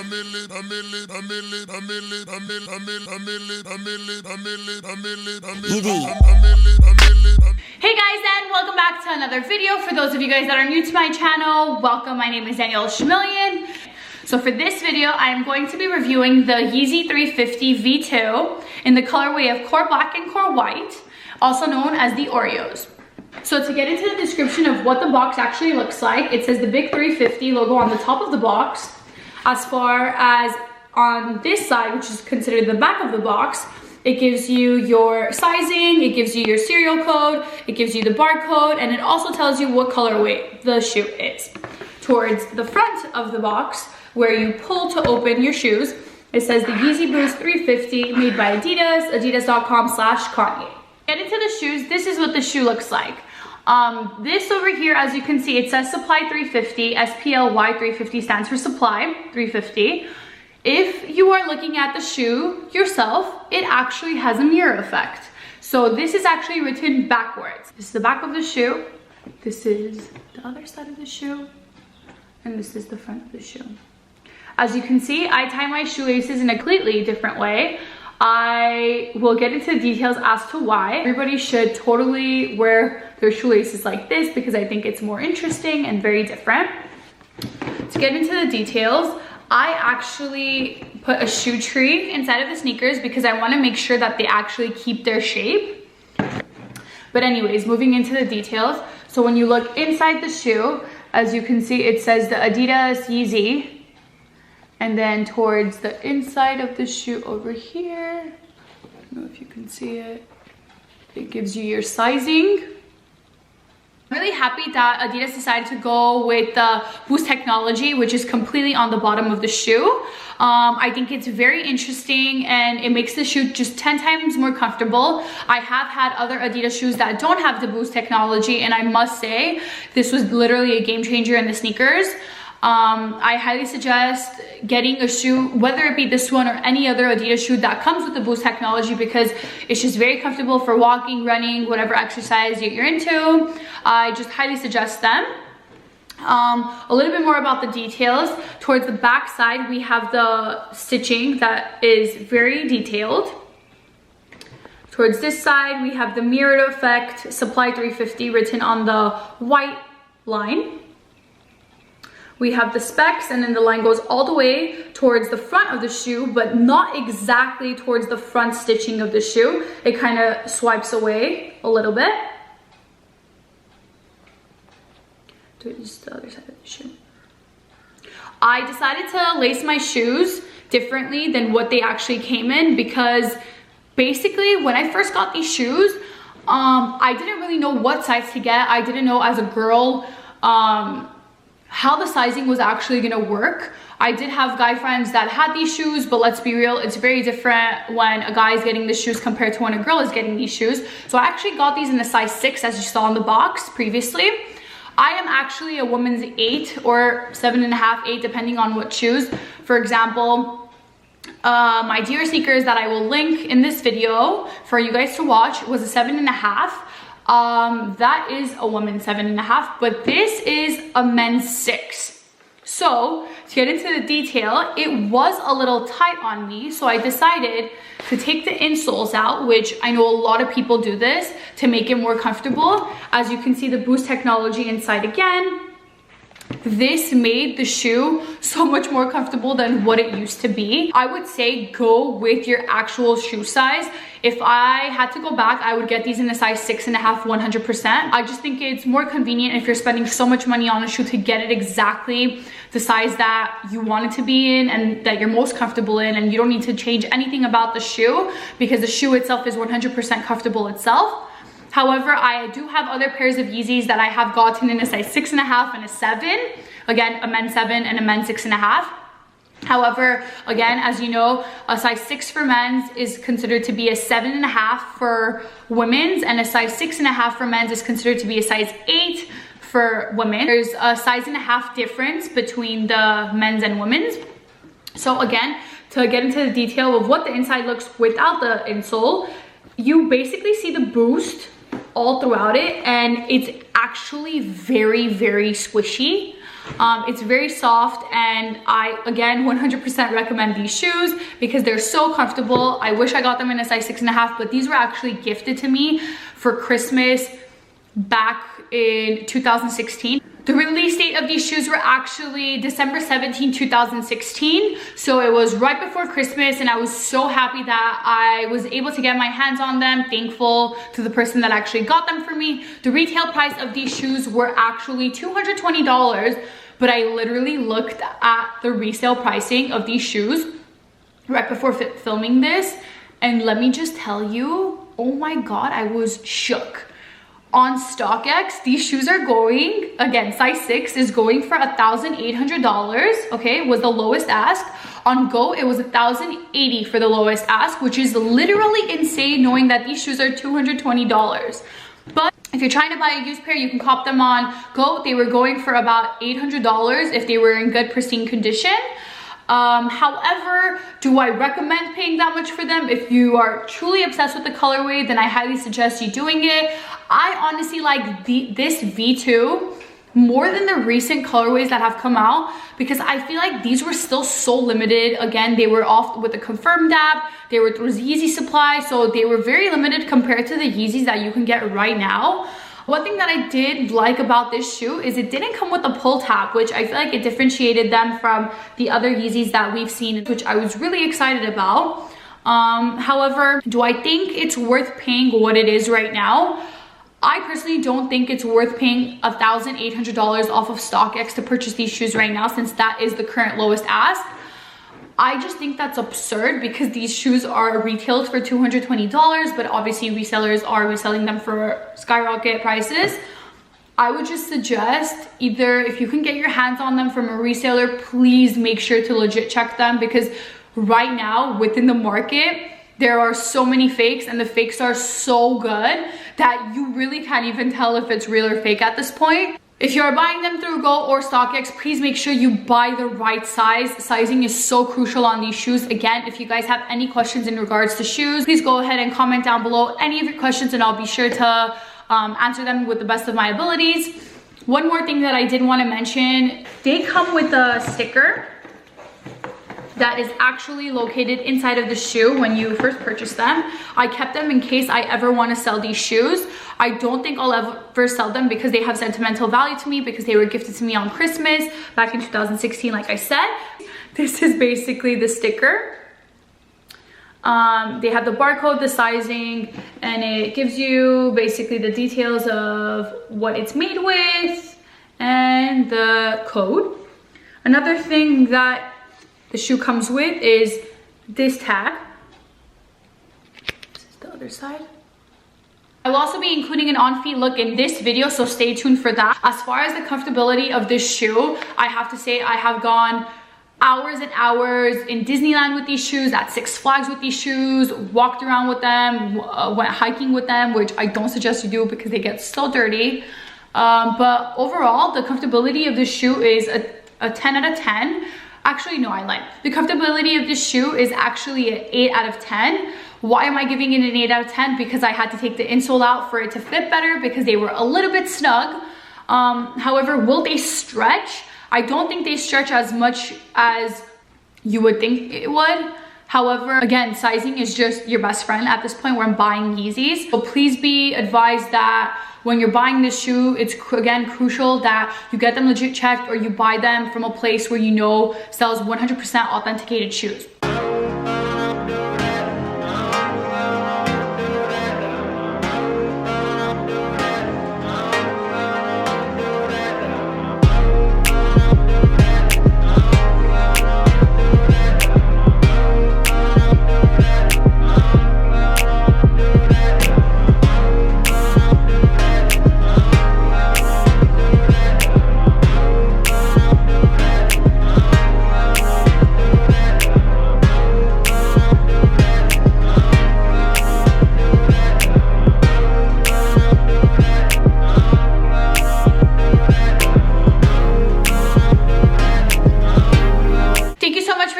Hey guys, and welcome back to another video. For those of you guys that are new to my channel, welcome. My name is Danielle Chameleon. So for this video, I am going to be reviewing the Yeezy 350 V2 in the colorway of Core Black and Core White, also known as the Oreos. So to get into the description of what the box actually looks like, it says the big 350 logo on the top of the box. As far as on this side, which is considered the back of the box, it gives you your sizing, it gives you your serial code, it gives you the barcode, and it also tells you what colorway the shoe is. Towards the front of the box, where you pull to open your shoes, it says the Yeezy Boost 350 made by Adidas, adidas.com/Kanye. Get into the shoes, this is what the shoe looks like. This over here, as you can see, it says Supply 350, SPLY 350 stands for Supply 350. If you are looking at the shoe yourself, it actually has a mirror effect. So this is actually written backwards. This is the back of the shoe, this is the other side of the shoe, and this is the front of the shoe. As you can see, I tie my shoelaces in a completely different way. I will get into details as to why. Everybody should totally wear their shoelaces like this because I think it's more interesting and very different. To get into the details, I actually put a shoe tree inside of the sneakers because I want to make sure that they actually keep their shape. But anyways, moving into the details. So when you look inside the shoe, as you can see, it says the Adidas Yeezy. And then towards the inside of the shoe over here, I don't know if you can see it, it gives you your sizing. I'm really happy that Adidas decided to go with the Boost technology, which is completely on the bottom of the shoe. I think it's very interesting and it makes the shoe just 10 times more comfortable. I have had other Adidas shoes that don't have the Boost technology, and I must say this was literally a game changer in the sneakers. I highly suggest getting a shoe, whether it be this one or any other Adidas shoe that comes with the Boost technology, because it's just very comfortable for walking, running, whatever exercise you're into. I just highly suggest them. A little bit more about the details. Towards the back side, we have the stitching that is very detailed. Towards this side, we have the mirrored effect Supply 350 written on the white line. We have the specs, and then the line goes all the way towards the front of the shoe, but not exactly towards the front stitching of the shoe. It kind of swipes away a little bit. Towards the other side of the shoe. I decided to lace my shoes differently than what they actually came in because basically when I first got these shoes, I didn't really know what size to get. I didn't know as a girl, how the sizing was actually gonna work. I did have guy friends that had these shoes, but let's be real, it's very different when a guy is getting the shoes compared to when a girl is getting these shoes. So I actually got these in a size 6, as you saw in the box previously. I am actually a woman's 8 or 7.5, 8, depending on what shoes. For example, my Dior sneakers that I will link in this video for you guys to watch was a 7.5. That is a woman's 7.5, but this is a men's 6. So to get into the detail, it was a little tight on me, so I decided to take the insoles out, which I know a lot of people do this to make it more comfortable. As you can see, the Boost technology inside again. This made the shoe so much more comfortable than what it used to be. I would say go with your actual shoe size. If I had to go back, I would get these in a size 6.5, 100%. I just think it's more convenient if you're spending so much money on a shoe to get it exactly the size that you want it to be in and that you're most comfortable in, and you don't need to change anything about the shoe because the shoe itself is 100% comfortable itself. However, I do have other pairs of Yeezys that I have gotten in a size 6.5 and a 7. Again, a men's 7 and a men's 6.5. However, again, as you know, a size 6 for men's is considered to be a 7.5 for women's, and a size 6.5 for men's is considered to be a size 8 for women. There's a size and a half difference between the men's and women's. So again, to get into the detail of what the inside looks without the insole, you basically see the Boost all throughout it, and it's actually very, very squishy. It's very soft, and I, again, 100% recommend these shoes because they're so comfortable. I wish I got them in a size 6.5, but these were actually gifted to me for Christmas back in 2016. The release date of these shoes were actually December 17, 2016. So it was right before Christmas, and I was so happy that I was able to get my hands on them. Thankful to the person that actually got them for me. The retail price of these shoes were actually $220, but I literally looked at the resale pricing of these shoes right before filming this. And let me just tell you, oh my God, I was shook. On StockX, these shoes are going, again, size 6 is going for $1,800, okay, was the lowest ask. On Go, it was $1,080 for the lowest ask, which is literally insane knowing that these shoes are $220. But if you're trying to buy a used pair, you can cop them on Go. They were going for about $800 if they were in good, pristine condition. However, do I recommend paying that much for them? If you are truly obsessed with the colorway, then I highly suggest you doing it. I honestly like this V2 more than the recent colorways that have come out because I feel like these were still so limited. Again, they were off with the confirmed app. They were through Yeezy supply, so they were very limited compared to the Yeezys that you can get right now. One thing that I did like about this shoe is it didn't come with a pull tab, which I feel like it differentiated them from the other Yeezys that we've seen, which I was really excited about. However, do I think it's worth paying what it is right now? I personally don't think it's worth paying $1,800 off of StockX to purchase these shoes right now, since that is the current lowest ask. I just think that's absurd because these shoes are retailed for $220, but obviously resellers are reselling them for skyrocket prices. I would just suggest either if you can get your hands on them from a reseller, please make sure to legit check them, because right now within the market, there are so many fakes, and the fakes are so good that you really can't even tell if it's real or fake at this point. If you are buying them through Go or StockX, please make sure you buy the right size. Sizing is so crucial on these shoes. Again, if you guys have any questions in regards to shoes, please go ahead and comment down below any of your questions, and I'll be sure to answer them with the best of my abilities. One more thing that I did want to mention, they come with a sticker that is actually located inside of the shoe when you first purchase them. I kept them in case I ever want to sell these shoes. I don't think I'll ever sell them because they have sentimental value to me, because they were gifted to me on Christmas back in 2016, like I said. This is basically the sticker. They have the barcode, the sizing, and it gives you basically the details of what it's made with and the code. Another thing that the shoe comes with is this tag. This is the other side. I'll also be including an on-feet look in this video, so stay tuned for that. As far as the comfortability of this shoe, I have to say I have gone hours and hours in Disneyland with these shoes, at Six Flags with these shoes, walked around with them, went hiking with them, which I don't suggest you do because they get so dirty. But overall, the comfortability of this shoe is a 10 out of 10. Actually, no, I lied. The comfortability of this shoe is actually an 8 out of 10. Why am I giving it an 8 out of 10? Because I had to take the insole out for it to fit better because they were a little bit snug. However, will they stretch? I don't think they stretch as much as you would think it would. However, again, sizing is just your best friend at this point when buying Yeezys. So please be advised that when you're buying this shoe, it's again crucial that you get them legit checked, or you buy them from a place where you know sells 100% authenticated shoes.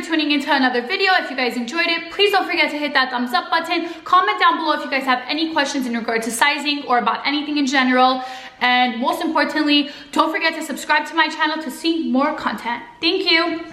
tuning into another video. If you guys enjoyed it, please don't forget to hit that thumbs up button. Comment down below if you guys have any questions in regard to sizing or about anything in general. And most importantly, don't forget to subscribe to my channel to see more content. Thank you.